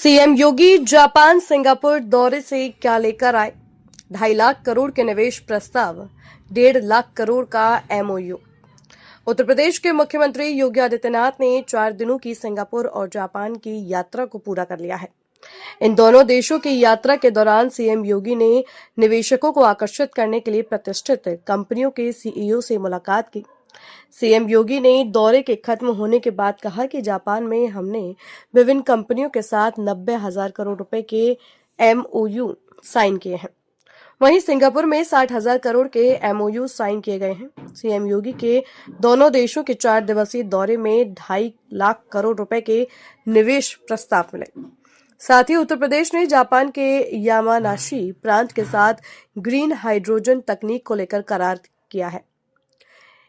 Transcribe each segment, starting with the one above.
CM योगी Japan Singapore दौरे से क्या लेकर आए? 2.5 लाख करोड़ के निवेश प्रस्ताव, 1.5 लाख करोड़ का एमओयू। उत्तर प्रदेश के मुख्यमंत्री योगी आदित्यनाथ ने 4 दिनों की सिंगापुर और जापान की यात्रा को पूरा कर लिया है। इन दोनों देशों की यात्रा के दौरान सीएम योगी ने निवेशकों को आकर्षित करने के लिए प्रतिष्ठित कंपनियों के सीईओ से मुलाकात की। सीएम योगी ने दौरे के खत्म होने के बाद कहा कि जापान में हमने विभिन्न कंपनियों के साथ 90,000 करोड़ रुपए के एमओयू साइन किए हैं। वहीं सिंगापुर में 60,000 करोड़ के एमओयू साइन किए गए हैं। सीएम योगी के दोनों देशों के 4 दिवसीय दौरे में 2.5 लाख करोड़ रुपए के निवेश प्रस्ताव मिले। साथ ही उत्तर प्रदेश ने जापान के यामानाशी प्रांत के साथ ग्रीन हाइड्रोजन तकनीक को लेकर करार किया है।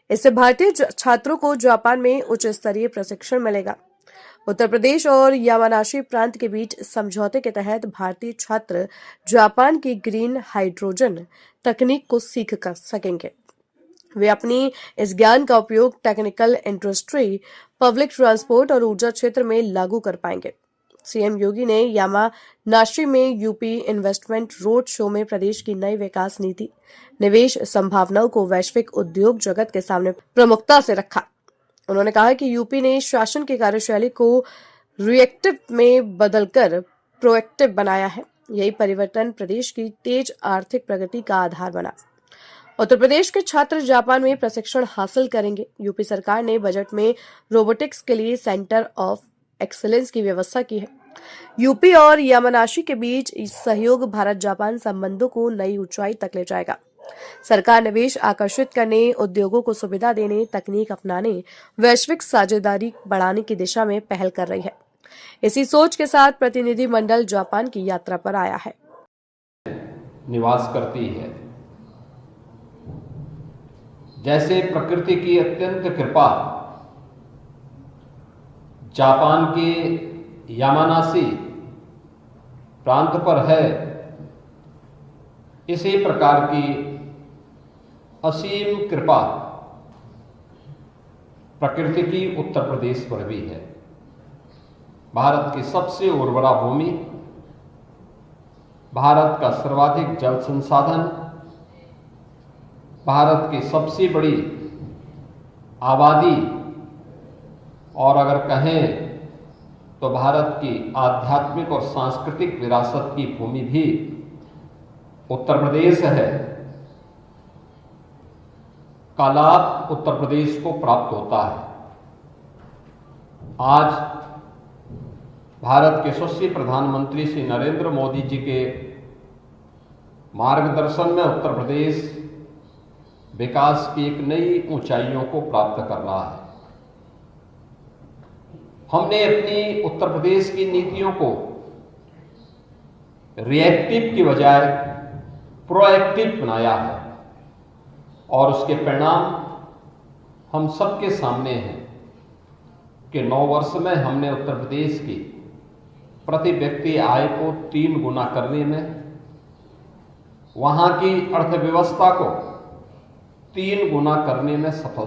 इससे भारतीय छात्रों को जापान में उच्च स्तरीय प्रशिक्षण मिलेगा। उत्तर प्रदेश और यामानाशी प्रांत के बीच समझौते के तहत भारतीय छात्र जापान की ग्रीन हाइड्रोजन तकनीक को सीख कर सकेंगे। वे अपनी इस ज्ञान का उपयोग टेक्निकल इंडस्ट्री, पब्लिक ट्रांसपोर्ट और ऊर्जा क्षेत्र में लागू कर पाएंगे। सीएम योगी ने यामानाशी में यूपी इन्वेस्टमेंट रोड शो में प्रदेश की नई विकास नीति, निवेश संभावनाओं को वैश्विक उद्योग जगत के सामने प्रमुखता से रखा। उन्होंने कहा कि यूपी ने शासन की कार्यशैली को रिएक्टिव में बदलकर प्रोएक्टिव बनाया है। यही परिवर्तन प्रदेश की तेज आर्थिक प्रगति का आधार बना। उत्तर प्रदेश के छात्र जापान में प्रशिक्षण हासिल करेंगे। यूपी सरकार ने बजट में रोबोटिक्स के लिए सेंटर ऑफ एक्सीलेंस की व्यवस्था की है। यूपी और यामानाशी के बीच सहयोग भारत जापान संबंधों को नई ऊंचाई तक ले जाएगा। सरकार निवेश आकर्षित करने, उद्योगों को सुविधा देने, तकनीक अपनाने, वैश्विक साझेदारी बढ़ाने की दिशा में पहल कर रही है। इसी सोच के साथ प्रतिनिधि मंडल जापान की यात्रा पर आया है। निवास करती है। जैसे प्रकृति की अत्यंत कृपा जापान के यामानाशी प्रांत पर है, इसी प्रकार की असीम कृपा प्रकृति की उत्तर प्रदेश पर भी है। भारत की सबसे उर्वरा भूमि, भारत का सर्वाधिक जल संसाधन, भारत की सबसे बड़ी आबादी और अगर कहें तो भारत की आध्यात्मिक और सांस्कृतिक विरासत की भूमि भी उत्तर प्रदेश है। का लाभ उत्तर प्रदेश को प्राप्त होता है। आज भारत के यशस्वी प्रधानमंत्री श्री नरेंद्र मोदी जी के मार्गदर्शन में उत्तर प्रदेश विकास की एक नई ऊंचाइयों को प्राप्त कर रहा है। हमने अपनी उत्तर प्रदेश की नीतियों को रिएक्टिव की बजाय प्रोएक्टिव बनाया है और उसके परिणाम हम सबके सामने हैं कि 9 वर्ष में हमने उत्तर प्रदेश की प्रति व्यक्ति आय को 3 गुना करने में, वहां की अर्थव्यवस्था को 3 गुना करने में सफल